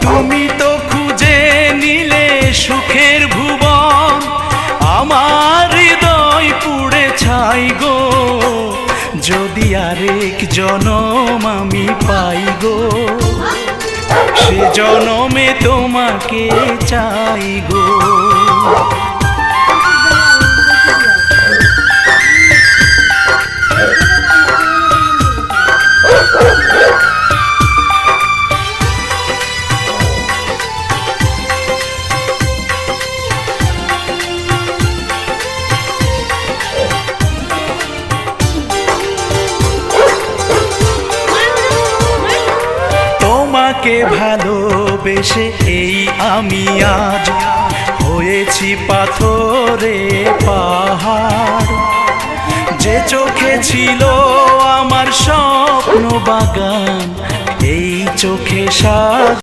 তুমি তো খুঁজে নিলে সুখের ভুবন, আমার হৃদয় পুড়ে ছাই গো। যদি আরেক জনম আমি পাই গো, সে জনমে তোমাকে চাই গো। তোমাকে ভালোবেসে এই আমি আজ হয়েছি পাথরে পাহাড়। যে চোখে ছিল আমার স্বপ্ন বাগান, এই চোখে সাজ